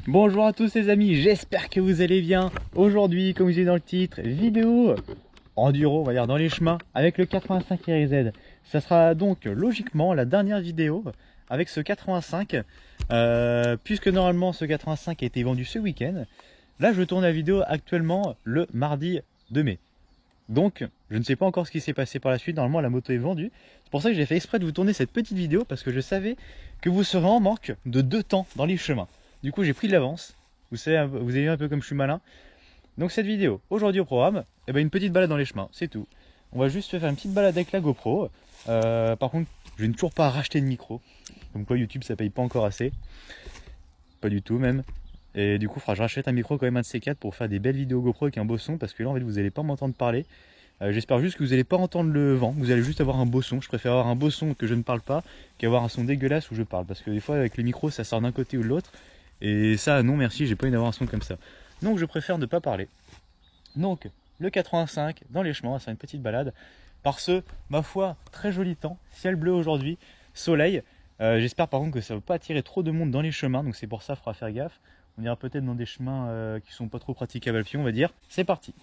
Bonjour à tous les amis, j'espère que vous allez bien. Aujourd'hui, comme vous avez dans le titre, vidéo enduro, on va dire dans les chemins, avec le 85 RZ. Ça sera donc logiquement la dernière vidéo avec ce 85, puisque normalement ce 85 a été vendu ce week-end. Là, je tourne la vidéo actuellement le mardi 2 mai. Donc, je ne sais pas encore ce qui s'est passé par la suite. Normalement, la moto est vendue. C'est pour ça que j'ai fait exprès de vous tourner cette petite vidéo, parce que je savais que vous serez en manque de 2 temps dans les chemins. Du coup, j'ai pris de l'avance. Vous savez, vous avez vu un peu comme je suis malin. Donc cette vidéo, aujourd'hui au programme, eh ben, une petite balade dans les chemins, c'est tout. On va juste faire une petite balade avec la GoPro. Par contre, je n'ai toujours pas racheté de micro. Donc quoi, YouTube, ça paye pas encore assez. Pas du tout même. Et du coup, il faudra que je rachète un micro quand même, un de ces quatre, pour faire des belles vidéos GoPro avec un beau son. Parce que là, en fait, vous n'allez pas m'entendre parler. J'espère juste que vous n'allez pas entendre le vent. Vous allez juste avoir un beau son. Je préfère avoir un beau son que je ne parle pas qu'avoir un son dégueulasse où je parle. Parce que des fois, avec le micro, ça sort d'un côté ou de l'autre. Et ça, non merci, j'ai pas envie d'avoir un son comme ça. Donc je préfère ne pas parler. Donc le 85 dans les chemins, c'est une petite balade. Par ce, ma foi, très joli temps, ciel bleu aujourd'hui, soleil. J'espère par contre que ça ne va pas attirer trop de monde dans les chemins, donc c'est pour ça, il faudra faire gaffe. On ira peut-être dans des chemins qui sont pas trop praticables à pied, on va dire. C'est parti.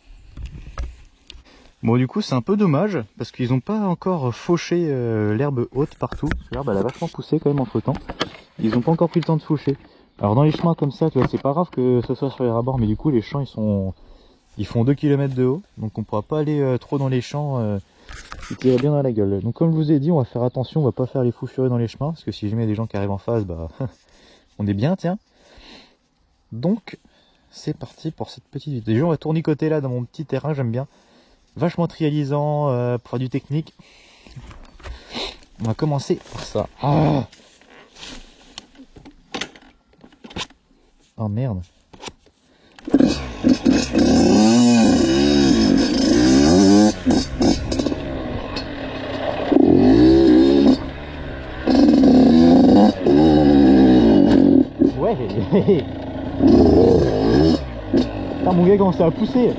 Bon, du coup, c'est un peu dommage parce qu'ils n'ont pas encore fauché l'herbe haute partout. L'herbe, elle a vachement poussé quand même entre temps. Ils n'ont pas encore pris le temps de faucher. Alors dans les chemins comme ça, tu vois, c'est pas grave que ce soit sur les rabords, mais du coup les champs ils font 2 km de haut, donc on pourra pas aller trop dans les champs, et tirer bien dans la gueule. Donc comme je vous ai dit, on va faire attention, on va pas faire les fous furieux dans les chemins, parce que si jamais il y a des gens qui arrivent en face, bah on est bien, tiens. Donc c'est parti pour cette petite vidéo. Déjà on va tournicoter là dans mon petit terrain, j'aime bien. Vachement trialisant pour faire du technique. On va commencer par ça. Ah, oh merde. Ouais. Putain, mon gars commence à pousser.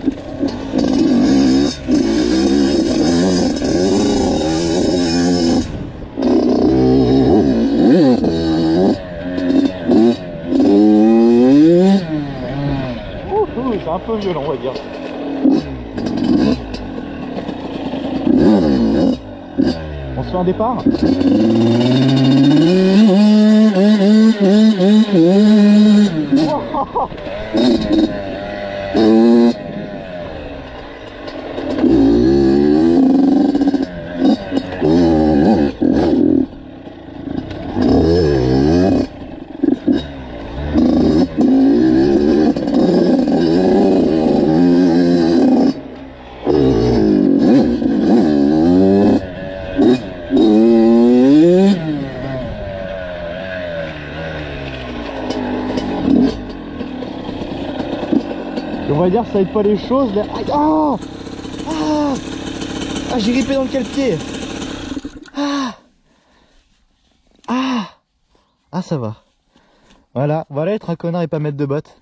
C'est un peu violent, on va dire. On se fait un départ. On va dire que ça aide pas les choses là. Aïe, oh ah, ah, j'ai ripé dans quel pied. Ça va. Voilà être un connard et pas mettre de bottes.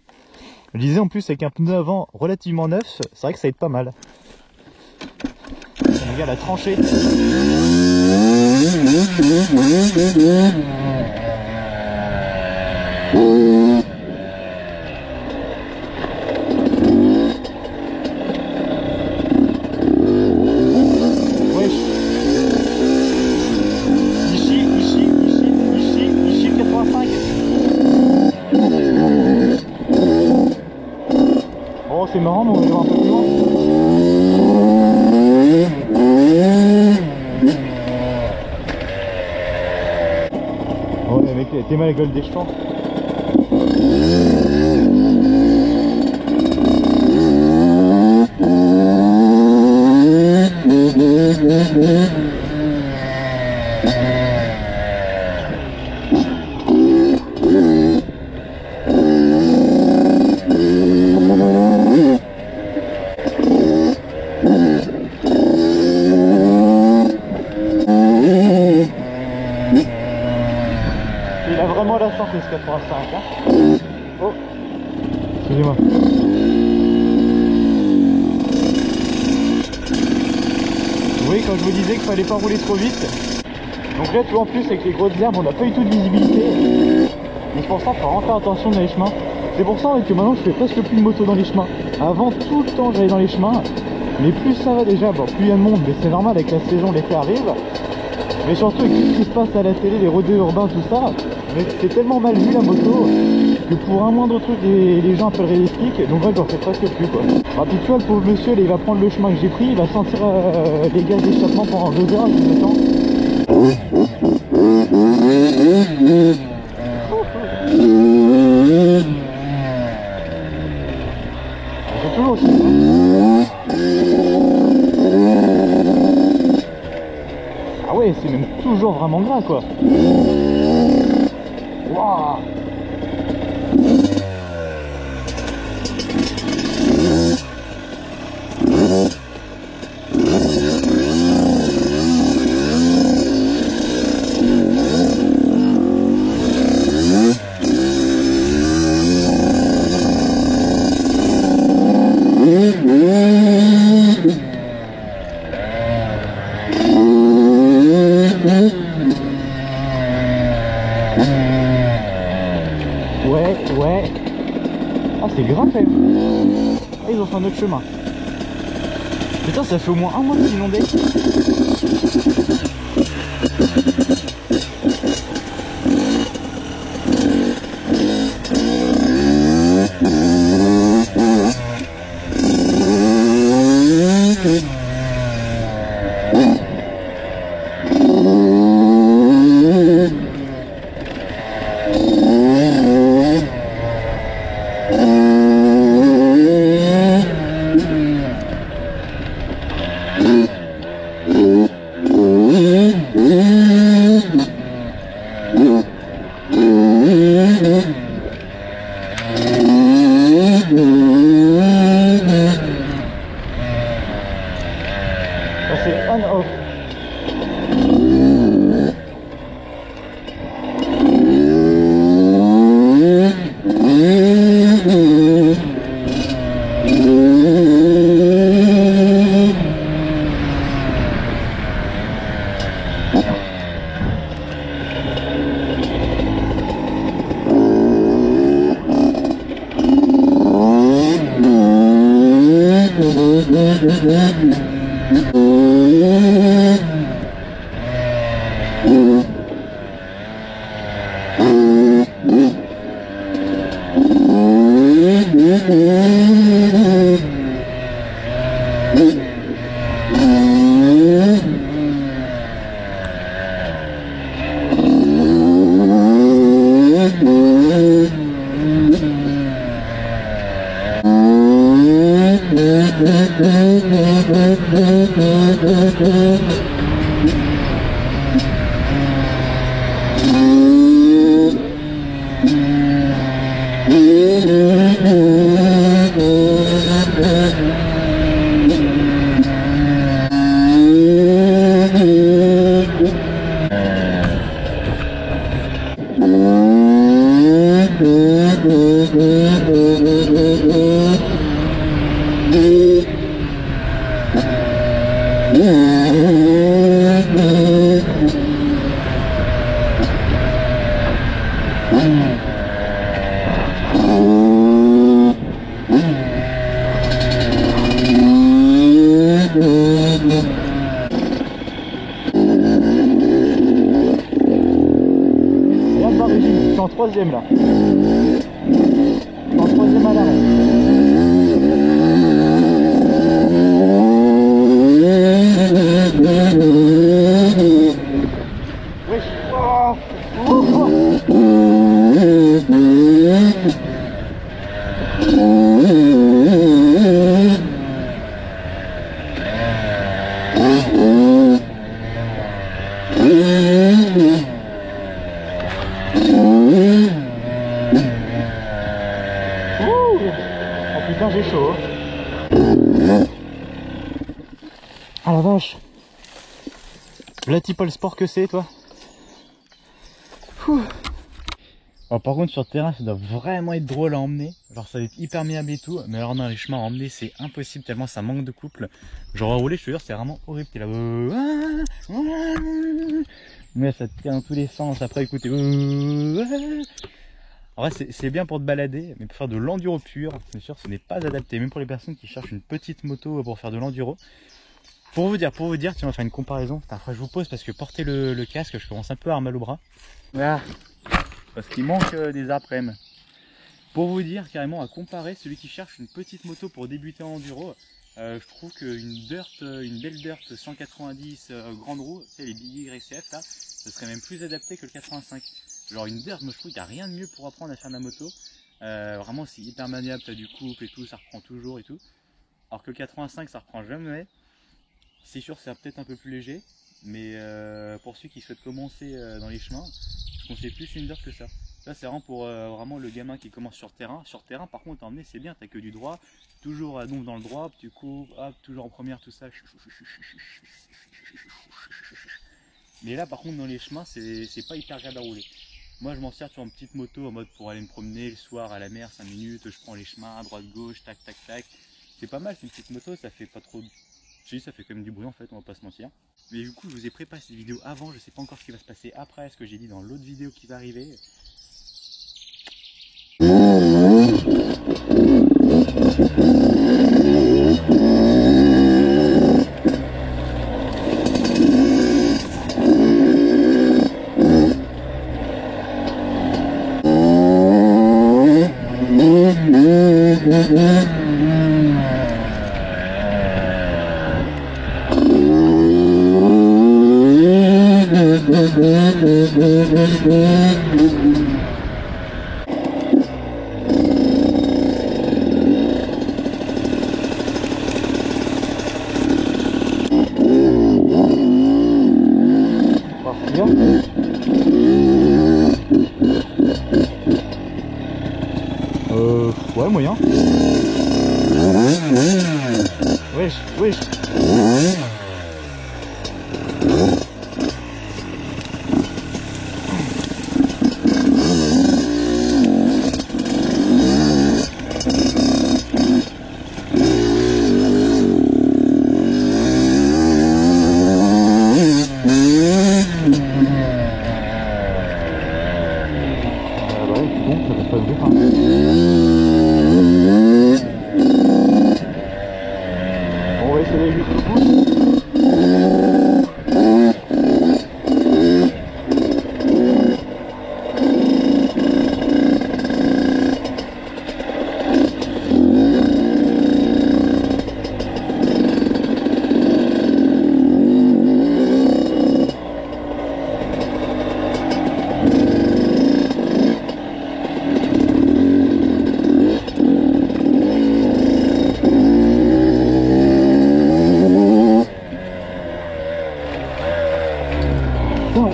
Je disais en plus avec un pneu avant relativement neuf, c'est vrai que ça aide pas mal. Le gars l'a tranché. C'est marrant, mais on va voir un peu plus loin. Oh le mec, t'es mal à la gueule des champs. Il a vraiment la chance ce 85 hein. Oh, excusez-moi. Vous voyez quand je vous disais qu'il fallait pas rouler trop vite. Donc là tu vois en plus avec les grosses herbes on n'a pas du tout de visibilité. Donc c'est pour ça qu'il faut vraiment faire attention dans les chemins. C'est pour ça que maintenant je fais presque plus de moto dans les chemins. Avant, tout le temps j'allais dans les chemins. Mais plus ça va déjà, bon, plus il y a de monde, mais c'est normal avec la saison, l'été arrive. Mais surtout avec tout ce qui se passe à la télé, les rodéos urbains, tout ça, mais c'est tellement mal vu la moto que pour un moindre truc les gens appelleraient les flics, donc ouais, j'en fais presque plus quoi. Alors puis tu vois, le pauvre monsieur, il va prendre le chemin que j'ai pris, il va sentir les gaz d'échappement pendant 2 heures, il me temps. C'est toujours aussi. Ah ouais, c'est même toujours vraiment gras quoi. Waouh. Ouais. Ah, c'est grave quand même. Ah, ils ont fait un autre chemin. Putain, ça fait au moins un mois qu'ils inondaient. C'est on-off. Je suis en troisième là. Je suis en troisième à l'arrêt. Wesh. Oh putain, j'ai chaud. Ah la vache. Là, t'y pas le sport que c'est, toi. Alors, par contre, sur le terrain, ça doit vraiment être drôle à emmener. Genre, ça va être hyper miable et tout. Mais alors, dans les chemins à emmener, c'est impossible tellement ça manque de couple. Genre, à rouler, je te jure, c'est vraiment horrible. T'es là. Mais ça te tient dans tous les sens. Après, écoutez. En vrai, c'est bien pour te balader, mais pour faire de l'enduro pur, bien sûr, ce n'est pas adapté. Même pour les personnes qui cherchent une petite moto pour faire de l'enduro. Pour vous dire, tiens, on va faire une comparaison. Putain, après, je vous pose parce que porter le casque, je commence un peu à avoir mal au bras. Voilà. Parce qu'il manque des après-midi. Pour vous dire carrément à comparer, celui qui cherche une petite moto pour débuter en enduro, je trouve qu'une belle Dirt 190 grande roue, tu sais, les Big YCF là, ce serait même plus adapté que le 85. Genre une Dirt, moi je trouve qu'il n'y a rien de mieux pour apprendre à faire de la moto. Vraiment c'est hyper maniable, tu as du couple et tout, ça reprend toujours et tout. Alors que le 85 ça reprend jamais. C'est sûr c'est peut-être un peu plus léger, mais pour ceux qui souhaitent commencer dans les chemins, je conseille plus une Dirt que ça. Là c'est vraiment pour vraiment le gamin qui commence sur terrain. Sur terrain par contre t'emmener c'est bien, t'as que du droit, toujours à donf dans le droit, tu cours, hop, toujours en première tout ça. Mais là par contre dans les chemins c'est pas hyper agréable à rouler. Moi je m'en sers sur une petite moto en mode pour aller me promener le soir à la mer 5 minutes, je prends les chemins à droite gauche, tac tac tac. C'est pas mal, c'est une petite moto, ça fait pas trop... Je dis ça fait quand même du bruit en fait, on va pas se mentir. Mais du coup je vous ai préparé cette vidéo avant, je sais pas encore ce qui va se passer après, ce que j'ai dit dans l'autre vidéo qui va arriver. Ouais, moyen. Wesh, wesh.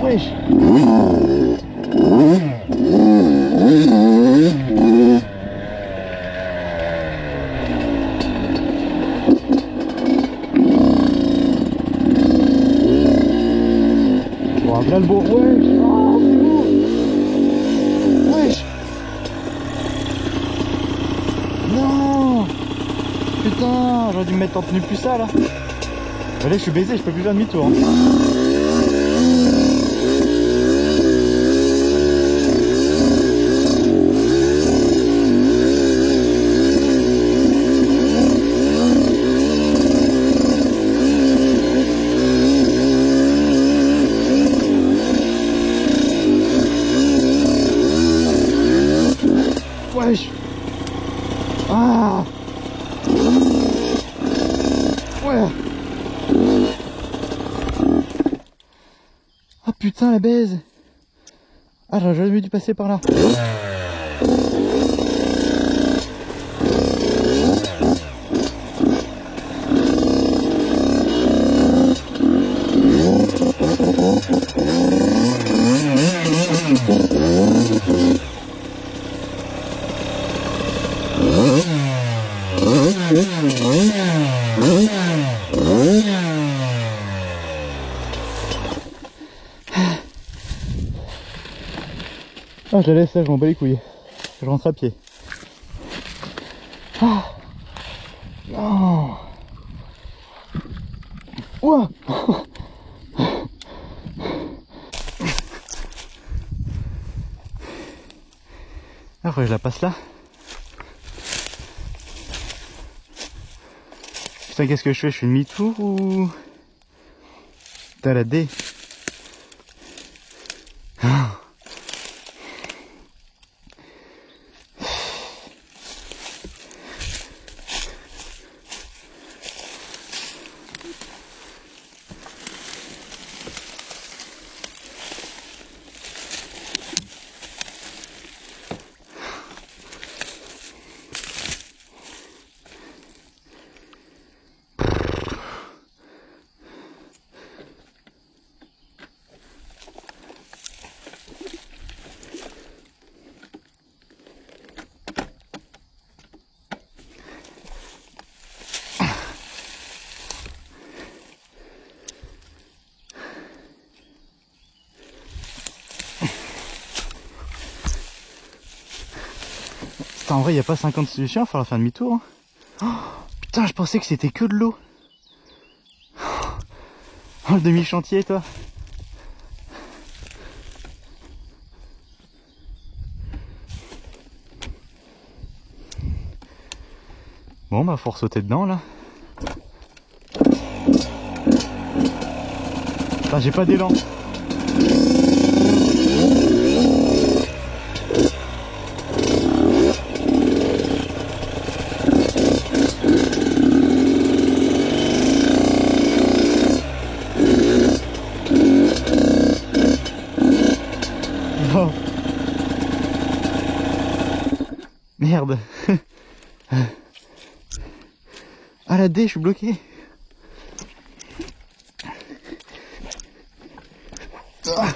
Wesh. Bon, plein le beau. Wesh. Oh, c'est beau. Wesh. Non. Putain, j'aurais dû me mettre en tenue plus ça là. Allez, je suis baisé, je peux plus faire demi-tour. Hein. Wesh. Ah. Ouais. Ah putain la baise. Ah j'aurais jamais dû passer par là. Ah, je la laisse là, je m'en bats les couilles. Je rentre à pied. Ah non. Ouah. fois que je la passe là. Putain, qu'est-ce que je fais? Je fais demi-tour ou... Putain, la D. Ah. En vrai, il n'y a pas 50 solutions, il va falloir faire demi-tour. Hein. Oh, putain, je pensais que c'était que de l'eau. Oh, le demi-chantier, toi. Bon, bah, faut sauter dedans, là. Putain, j'ai pas d'élan. Oh. Merde. Ah la D, je suis bloqué. Ah.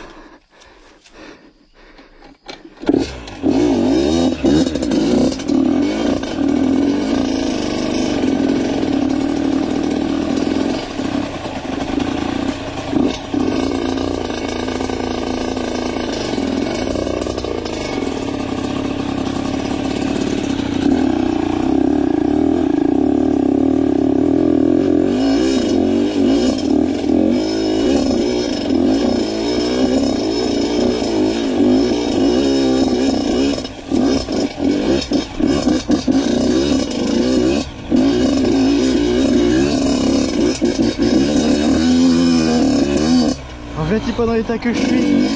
Reviens-tu pas dans l'état que je suis?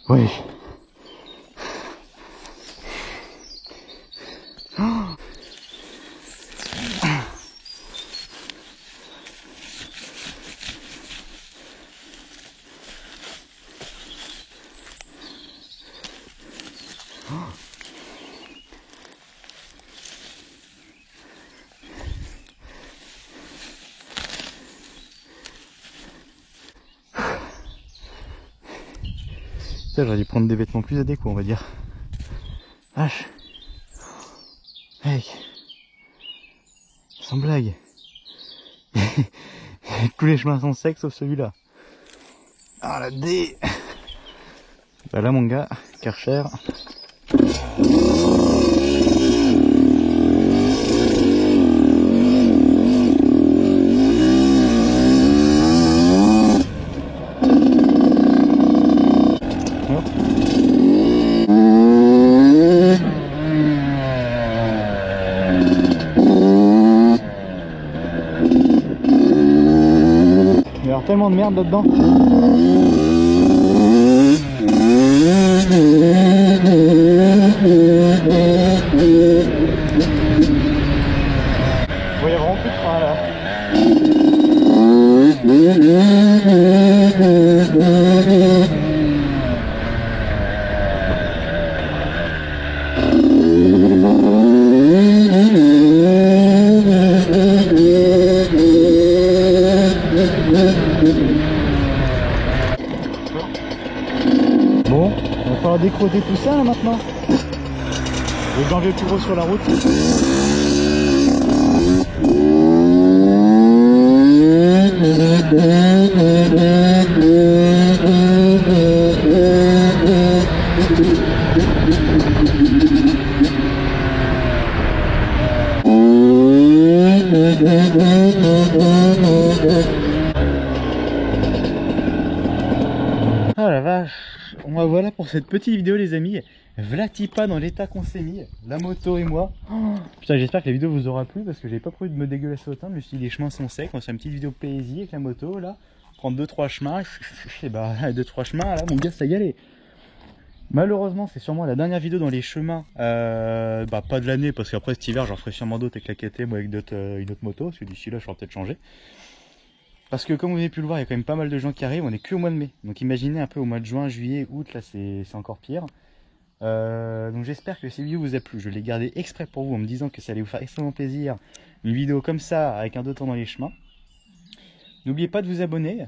Oui. J'aurais dû prendre des vêtements plus adéquats, on va dire. H. Hey. Sans blague. Tous les chemins sont secs sauf celui-là. Ah la D. Bah là mon gars, Karcher. Il y a tellement de merde là-dedans. Il y a vraiment plus de frein là. Bon, il va falloir décroter tout ça là maintenant. Le danger le plus gros sur la route. Oh la vache. Voilà pour cette petite vidéo les amis. Vlati pas dans l'état qu'on s'est mis, la moto et moi. Oh, putain, j'espère que la vidéo vous aura plu parce que j'ai pas prévu de me dégueulasser autant. Je me suis dit les chemins sont secs, on se fait une petite vidéo plaisir avec la moto là. Prendre 2-3 chemins, et bah 2-3 chemins là mon gars ça y allait. Malheureusement c'est sûrement la dernière vidéo dans les chemins, pas de l'année parce qu'après cet hiver j'en ferai sûrement d'autres avec la KTM ou avec une autre moto, parce que d'ici là je vais peut-être changer. Parce que comme vous avez pu le voir, il y a quand même pas mal de gens qui arrivent, on est que au mois de mai. Donc imaginez un peu au mois de juin, juillet, août, là c'est encore pire. Donc j'espère que cette vidéo vous a plu. Je l'ai gardé exprès pour vous en me disant que ça allait vous faire extrêmement plaisir. Une vidéo comme ça, avec un 2 temps dans les chemins. N'oubliez pas de vous abonner,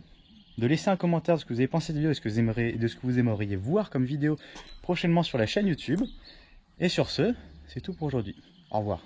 de laisser un commentaire de ce que vous avez pensé de la vidéo et de ce que vous aimeriez voir comme vidéo prochainement sur la chaîne YouTube. Et sur ce, c'est tout pour aujourd'hui. Au revoir.